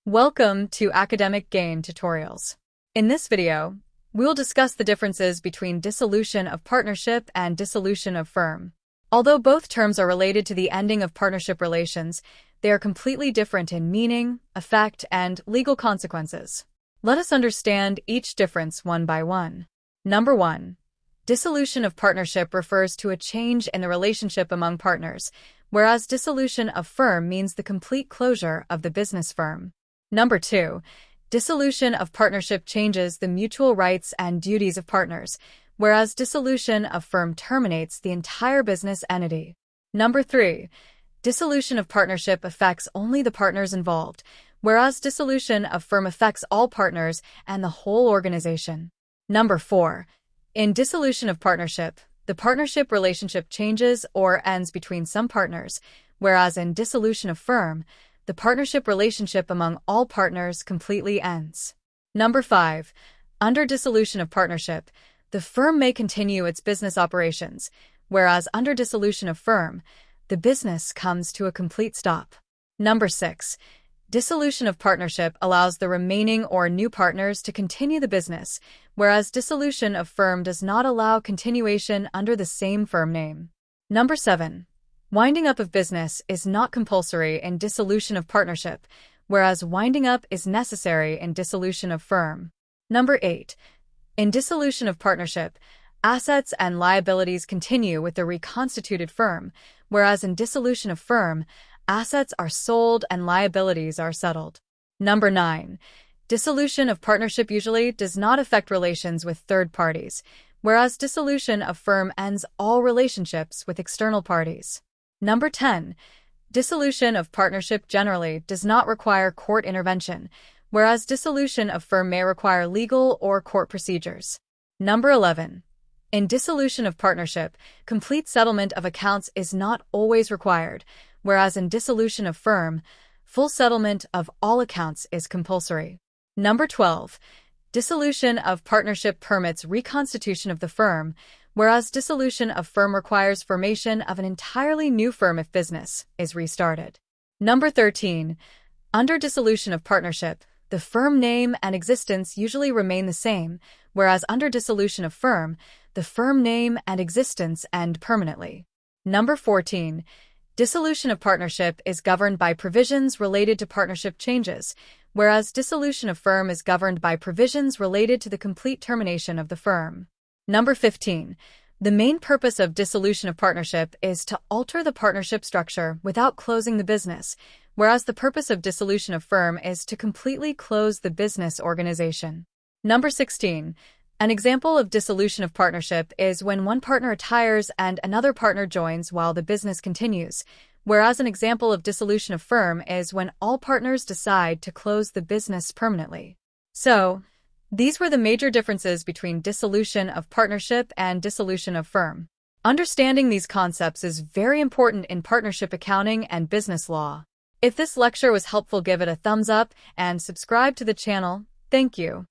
Welcome to Academic Gain Tutorials. In this video, we will discuss the differences between dissolution of partnership and dissolution of firm. Although both terms are related to the ending of partnership relations, they are completely different in meaning, effect, and legal consequences. Let us understand each difference one by one. Number 1. Dissolution of partnership refers to a change in the relationship among partners, whereas dissolution of firm means the complete closure of the business firm. Number 2. Dissolution of partnership changes the mutual rights and duties of partners, whereas dissolution of firm terminates the entire business entity. Number 3. Dissolution of partnership affects only the partners involved, whereas dissolution of firm affects all partners and the whole organization. Number 4. In dissolution of partnership, the partnership relationship changes or ends between some partners, whereas in dissolution of firm, the partnership relationship among all partners completely ends. Number 5. Under dissolution of partnership, the firm may continue its business operations, whereas under dissolution of firm, the business comes to a complete stop. Number 6. Dissolution of partnership allows the remaining or new partners to continue the business, whereas dissolution of firm does not allow continuation under the same firm name. Number 7. Winding up of business is not compulsory in dissolution of partnership, whereas winding up is necessary in dissolution of firm. Number 8. In dissolution of partnership, assets and liabilities continue with the reconstituted firm, whereas in dissolution of firm, assets are sold and liabilities are settled. Number 9. Dissolution of partnership usually does not affect relations with third parties, whereas dissolution of firm ends all relationships with external parties. Number 10. Dissolution of partnership generally does not require court intervention, whereas dissolution of firm may require legal or court procedures. Number 11. In dissolution of partnership, complete settlement of accounts is not always required, whereas in dissolution of firm, full settlement of all accounts is compulsory. Number 12. Dissolution of partnership permits reconstitution of the firm, whereas dissolution of firm requires formation of an entirely new firm if business is restarted. Number 13. Under dissolution of partnership, the firm name and existence usually remain the same, whereas under dissolution of firm, the firm name and existence end permanently. Number 14. Dissolution of partnership is governed by provisions related to partnership changes, whereas dissolution of firm is governed by provisions related to the complete termination of the firm. Number 15. The main purpose of dissolution of partnership is to alter the partnership structure without closing the business, whereas the purpose of dissolution of firm is to completely close the business organization. Number 16. An example of dissolution of partnership is when one partner retires and another partner joins while the business continues, whereas an example of dissolution of firm is when all partners decide to close the business permanently. So, these were the major differences between dissolution of partnership and dissolution of firm. Understanding these concepts is very important in partnership accounting and business law. If this lecture was helpful, give it a thumbs up and subscribe to the channel. Thank you.